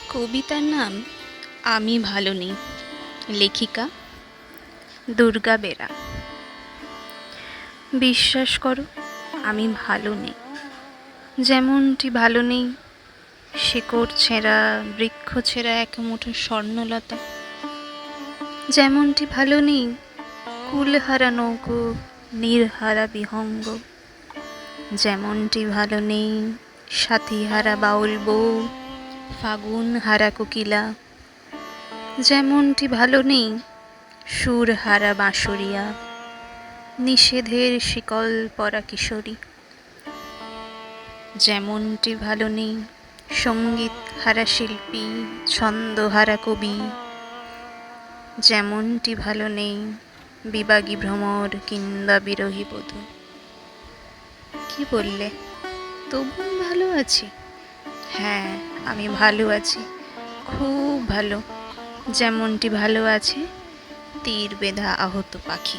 কবিতার নাম আমি ভালো নেই। লেখিকা দুর্গা বেরা। বিশ্বাস করো, আমি ভালো নেই। যেমনটি ভালো নেই শিকড় ছেঁড়া বৃক্ষ ছেঁড়া এক মুঠো স্বর্ণলতা। যেমনটি ভালো নেই কুলহারা নৌকো নীরহারা বিহঙ্গ। যেমনটি ভালো নেই সাথীহারা বাউল বউ ফাগুন হারা কোকিলা। যেমনটি ভালো নেই সুরহারা বাঁশরিয়া নিষেধের শিকল পরা কিশোরী। যেমনটি ভালো নেই সঙ্গীত হারা শিল্পী ছন্দহারা কবি। যেমনটি ভালো নেই বিবাগী ভ্রমর কিংবা বিরহী বধূ। কি বললে, তবু ভালো আছি? হ্যাঁ, আমি ভালো আছি, খুব ভালো। যেমনটি ভালো আছে তীর বেঁধা আহত পাখি।